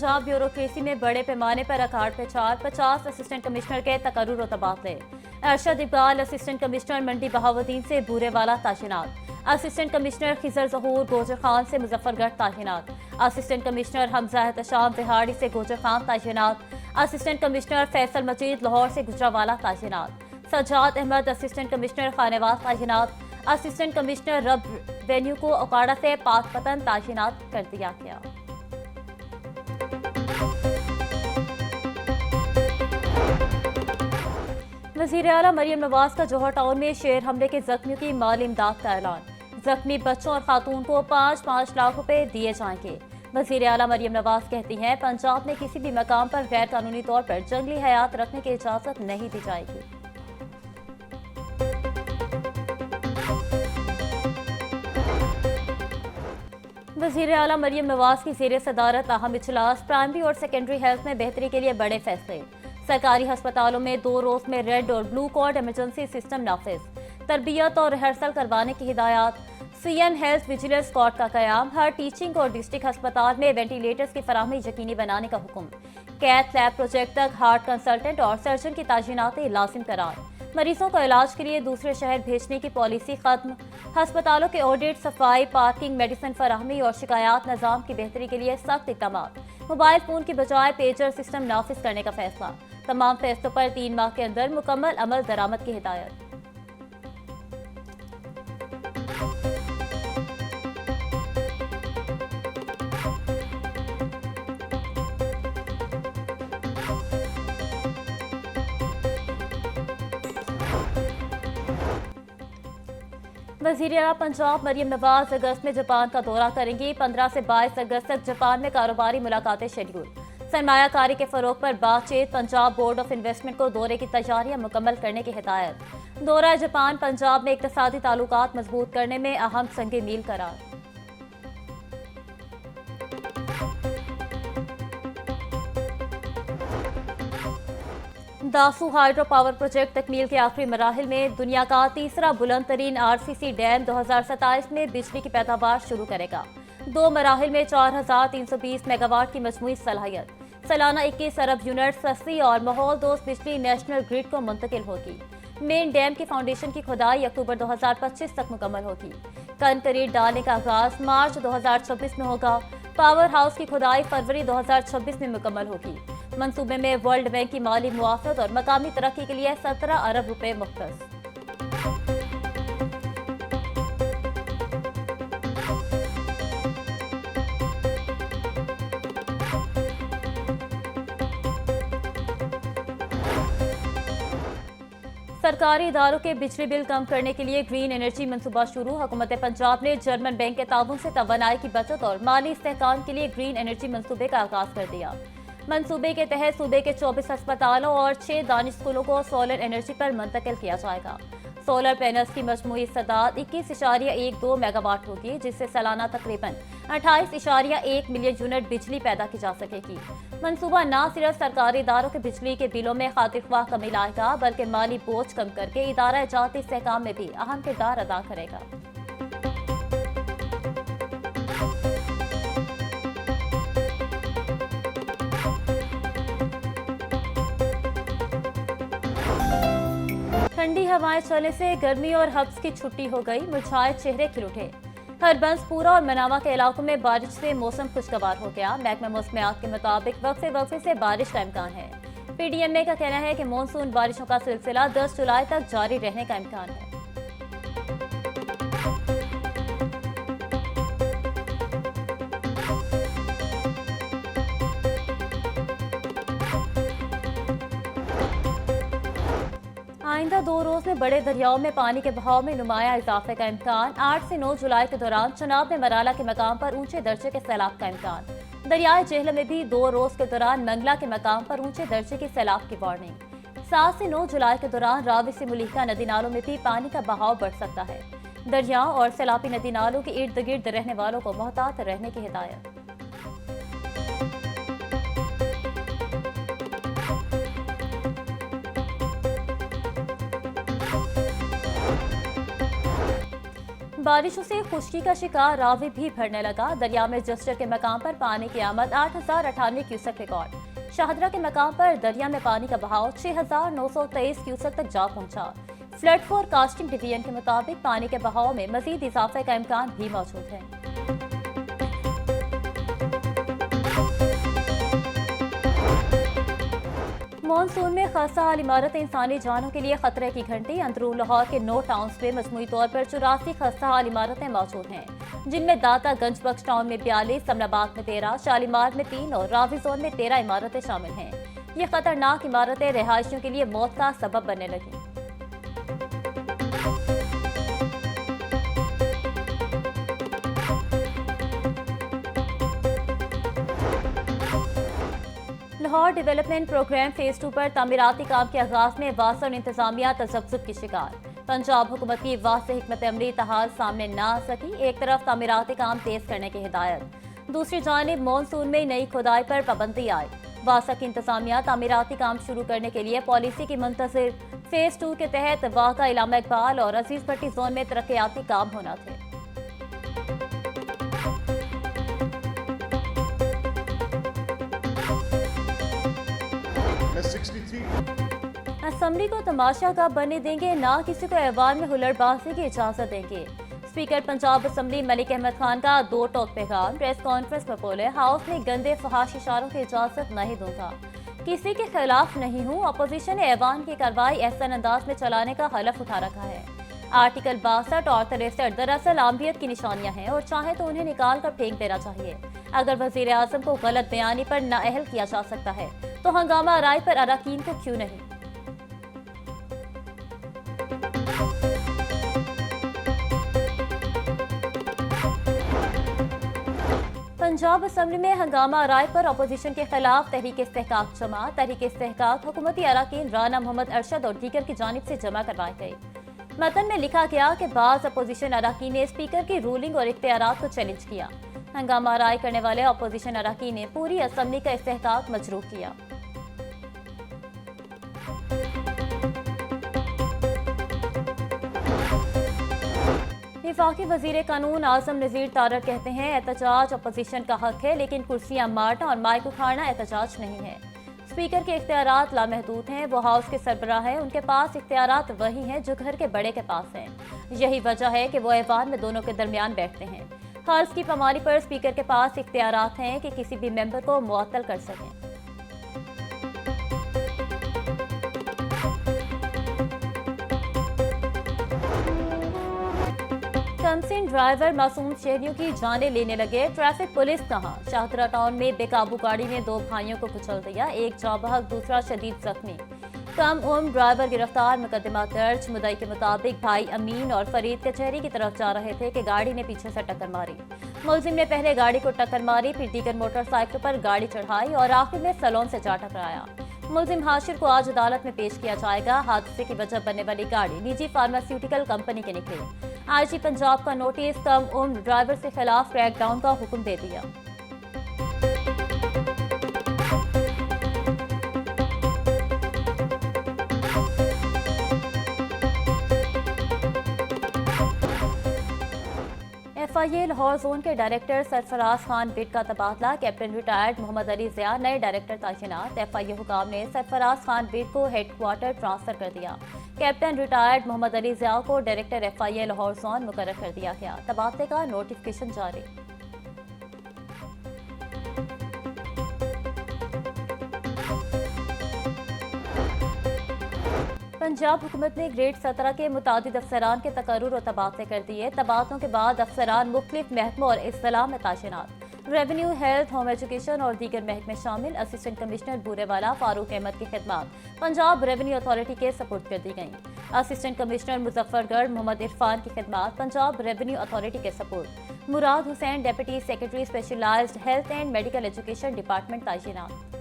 Punjab bureaucracy में बड़े पैमाने पर अखाड़ प्रचार, 50 असिस्टेंट कमिश्नर के तकर्रुर और तबादले। अरशद इकबाल असिस्टेंट कमिश्नर मंडी बहावुद्दीन से बूरेवाला तैनात। असिस्टेंट कमिश्नर खिजर जहूर गोजर खान से मुजफ्फरगढ़ तैनात। असिस्टेंट कमिश्नर हमजा एहतशाम बिहाड़ी से गोजर खान तैनात। असिस्टेंट कमिश्नर फैसल मजीद लाहौर से गुजरावाला तैनात। सज्जाद अहमद असिस्टेंट कमिश्नर खानेवाल तैनात। असिस्टेंट कमिश्नर रेवेन्यू को ओकाड़ा से पाकपतन तैनात कर दिया गया। वज़ीर आला मरियम नवाज का जौहर टाउन में शेर हमले के जख्मियों की माली इमदाद का ऐलान। जख्मी बच्चों और खातून को 5-5 लाख रुपए दिए जाएंगे। वज़ीर आला मरियम नवाज कहती हैं, पंजाब में किसी भी मकाम पर गैर कानूनी तौर पर जंगली हयात रखने की इजाजत नहीं दी जाएगी। वज़ीर आला मरियम नवाज की ज़ेर सदारत अहम इजलास। प्राइमरी और सेकेंडरी हेल्थ में बेहतरी के लिए बड़े फैसले। सरकारी अस्पतालों में 2 रोज में रेड और ब्लू कार्ड इमरजेंसी सिस्टम नाफिज। तरबियत और रिहर्सल करवाने की हिदायत। CN हेल्थ विजिलेंस स्क्वाड का कयाम। हर टीचिंग और डिस्ट्रिक्ट अस्पताल में वेंटिलेटर्स की फराहमी यकीनी बनाने का हुक्म। कैथ लैब प्रोजेक्ट तक हार्ट कंसल्टेंट और सर्जन की तैनाती लाजिम करार। मरीजों को इलाज के लिए दूसरे शहर भेजने की पॉलिसी खत्म। अस्पतालों के ऑडिट, सफाई, पार्किंग, मेडिसिन फराहमी और शिकायत निज़ाम की बेहतरी के लिए सख्त इक़दाम। मोबाइल फोन की बजाय पेजर सिस्टम नाफिज करने का फैसला। तमाम फैसलों पर 3 माह के अंदर मुकम्मल अमल दरामद की हिदायत। वज़ीर आला पंजाब मरियम नवाज अगस्त में जापान का दौरा करेंगी। 15 से 22 अगस्त तक जापान में कारोबारी मुलाकातें शेड्यूल। सरमायाकारी के फरोग पर बातचीत। पंजाब बोर्ड ऑफ इन्वेस्टमेंट को दौरे की तैयारियां मुकम्मल करने की हिदायत। दौरा जापान पंजाब में इक़्तिसादी ताल्लुकात मजबूत करने में अहम संग मील करार। दासू हाइड्रो पावर प्रोजेक्ट तकमील के आखिरी मराहिल में दुनिया का तीसरा बुलंद तरीन RCC डैम 2027 में बिजली की पैदावार शुरू करेगा। 2 मराहिल में 4320 मेगावाट की मजमूई सलाहियत। सालाना 21 अरब यूनिट सस्ती और माहौल दोस्त बिजली नेशनल ग्रिड को मुंतकिल होगी। मेन डैम की फाउंडेशन की खुदाई अक्टूबर 2025 तक मुकम्मल होगी। कंक्रीट डालने का आगाज मार्च 2026 में होगा। पावर हाउस की खुदाई फरवरी 2026 में मुकम्मल होगी। मंसूबे में वर्ल्ड बैंक की माली मुआवजत और मकामी तरक्की के लिए 17 अरब रुपए मुख्तस। सरकारी इदारों के बिजली बिल कम करने के लिए ग्रीन एनर्जी मंसूबा शुरू। हुकूमत पंजाब ने जर्मन बैंक के ताउन से तवानाई की बचत और माली इस्तेहकाम के लिए ग्रीन एनर्जी मंसूबे का आगाज कर दिया। मंसूबे के तहत सूबे के 24 अस्पतालों और 6 दानिश स्कूलों को सोलर एनर्जी पर मुंतकिल किया जाएगा। सोलर पैनल्स की मजमूई इस्तेदाद 21.12 मेगावाट होगी, जिससे सालाना तकरीबन 28.1 मिलियन यूनिट बिजली पैदा की जा सकेगी। मंसूबा न सिर्फ सरकारी इदारों के बिजली के बिलों में खातिरख्वाह कमी लाएगा, बल्कि माली बोझ कम करके इदारा जाती इस्तेहकाम में भी अहम किरदार अदा करेगा। ठंडी हवाएं चलने से गर्मी और हब्स की छुट्टी हो गई। मुरझाए चेहरे खिल उठे। हरबंसपुरा और मनावा के इलाकों में बारिश से मौसम खुशगवार हो गया। महकमा मौसमियात के मुताबिक वक्फे से बारिश का इम्कान है। PDMA का कहना है कि मानसून बारिशों का सिलसिला 10 जुलाई तक जारी रहने का इम्कान है। आइंदा 2 रोज में बड़े दरियाओं में पानी के बहाव में नुमाया इजाफे का इम्कान। 8 से 9 जुलाई के दौरान चनाब में मराला के मकाम पर ऊंचे दर्जे के सैलाब का इम्कान। दरियाए जेहलम में भी 2 रोज के दौरान मंगला के मकाम पर ऊंचे दर्जे की सैलाब की वार्निंग। 7 से 9 जुलाई के दौरान रावी से मुलिका नदी नालों में भी पानी का बहाव बढ़ सकता है। दरियाओं और सैलाबी नदी नालों के इर्द गिर्द रहने वालों को मोहतात रहने की हिदायत। बारिशों से खुश्की का शिकार रावी भी भरने लगा। दरिया में जस्टर के मकाम पर पानी की आमद 8,098 क्यूसेक रिकॉर्ड। शाहदरा के मकाम पर दरिया में पानी का बहाव 6,923 क्यूसेक तक जा पहुंचा। फ्लड फोरकास्टिंग डिवीजन के मुताबिक पानी के बहाव में मजीद इजाफे का इम्कान भी मौजूद है। मॉनसून में खस्ताहाल इमारतें इंसानी जानों के लिए खतरे की घंटी। अंदरून लाहौर के 9 टाउन्स में मजमूई तौर पर 84 खस्ताहाल इमारतें मौजूद हैं, जिनमें दाता गंज बख्श टाउन में 42, समनाबाद में 13, शालीमार में 3 और रावी जोन में 13 इमारतें शामिल हैं। ये खतरनाक इमारतें रिहायशियों के लिए मौत का सबब बनने लगी। लाहौर डेवलपमेंट प्रोग्राम फेज 2 पर तामीराती काम के आगाज में वासन इंतजामिया तजब्जुब की शिकार। पंजाब हुकूमत की वाज़ेह हिकमत अमली तहाल सामने न आ सकी। एक तरफ तामीराती काम तेज करने की हिदायत, दूसरी जानिब मॉनसून में नई खुदाई पर पाबंदी आई। वासा की इंतजामिया तामीराती काम शुरू करने के लिए पॉलिसी की मुंतज़िर फेज 2 के तहत वाक़ा इलामा इकबाल और अजीज भट्टी जोन में तरक्याती काम होना थे। असम्बली को तमाशा का बनने देंगे, ना किसी को ऐवान में हुल्लड़बाजी की इजाजत देंगे। स्पीकर पंजाब असम्बली मलिक अहमद खान का 2 टोक पैगाम। प्रेस कॉन्फ्रेंस में बोले, हाउस में गंदे फहाश इशारों की इजाजत नहीं दूंगा, किसी के खिलाफ नहीं हूँ। अपोजिशन ने ऐवान की कार्रवाई एहसन अंदाज में चलाने का हलफ उठा रखा है। आर्टिकल 62 और 63 दरअसल आमियत की निशानियां हैं और चाहे तो उन्हें निकाल कर फेंक देना चाहिए। अगर वजीर आजम को गलत बयानी पर नाअहल किया जा सकता है तो हंगामा राय पर अरकान को क्यों नहीं। पंजाब असम्बली में हंगामा राय पर अपोजिशन के खिलाफ तहरीक इस्तेहकाक जमा। तहरीक इस्तेहकाक हुकूमती अरकान राना मोहम्मद अरशद और दीगर की जानिब से जमा करवाई गई। मतन में लिखा गया कि बाज़ अपोजिशन अरकान ने स्पीकर की रूलिंग और इख्तियारात को चैलेंज किया। हंगामा राय करने वाले अपोजिशन अरकान ने पूरी असम्बली का इस्तेहकाक मजरूह किया। वफाकी वजीर कानून आजम नज़ीर तारड़ कहते हैं, एहतजाज अपोजिशन का हक है, लेकिन कुर्सियां मारना और माइक उखाड़ना एहतजाज नहीं है। स्पीकर के इख्तियारात लामहदूद हैं, वो हाउस के सरबराह हैं, उनके पास इख्तियारात वही हैं जो घर के बड़े के पास हैं। यही वजह है कि वो ऐवान में दोनों के दरमियान बैठते हैं। हल्फ की पामाली पर स्पीकर के पास इख्तियारात हैं कि किसी भी मेंबर को मुअत्तल कर सकें। कमसिन ड्राइवर मासूम शहरियों की जानें लेने लगे। ट्रैफिक पुलिस कहां? शाहदरा टाउन में बेकाबू गाड़ी ने 2 भाइयों को कुचल दिया, एक जाँ बहक, दूसरा शदीद जख्मी। कम उम्र ड्राइवर गिरफ्तार, मुकदमा दर्ज। मुद्दई के मुताबिक भाई अमीन और फरीद कचहरी की तरफ जा रहे थे कि गाड़ी ने पीछे से टक्कर मारी। मुलजिम ने पहले गाड़ी को टक्कर मारी, फिर दीगर मोटरसाइकिल पर गाड़ी चढ़ाई और आखिर में सलोन से जा टकराया। मुलजिम हाशिर को आज अदालत में पेश किया जाएगा। हादसे की वजह बनने वाली गाड़ी निजी फार्मास्यूटिकल कंपनी के निकली। आईजी पंजाब का नोटिस कम उम्र ड्राइवर के खिलाफ क्रैकडाउन का हुक्म दे दिया। FIA लाहौर जोन के डायरेक्टर सरफराज खान बिट का तबादला। कैप्टन रिटायर्ड मोहम्मद अली ज़िया नए डायरेक्टर तैनात। FIA हुकाम ने सरफराज खान बिट को हेडक्वार्टर ट्रांसफर कर दिया। कैप्टन रिटायर्ड मोहम्मद अली ज़िया को डायरेक्टर FIA लाहौर जोन मुकर्रर कर दिया गया। तबादले का नोटिफिकेशन जारी। पंजाब हुकूमत ने ग्रेड 17 के मुतादिद अफसरान के तकर्रुर और तबादले कर दिए। तबादलों के बाद अफसरान मुख्तलिफ महकमों और इस्लाह में तैनात। रेवेन्यू, हेल्थ, होम एजुकेशन और दीगर महकमे शामिल। असिस्टेंट कमिश्नर बूरेवाला फारूक अहमद की खिदमत पंजाब रेवेन्यू अथॉरिटी के सपुर्द कर दी गई। असिस्टेंट कमिश्नर मुजफ्फरगढ़ मोहम्मद इरफान की खिदमत पंजाब रेवेन्यू अथॉरिटी के सपुर्द। Murad Hussain deputy secretary specialised health and medical education department तैनात।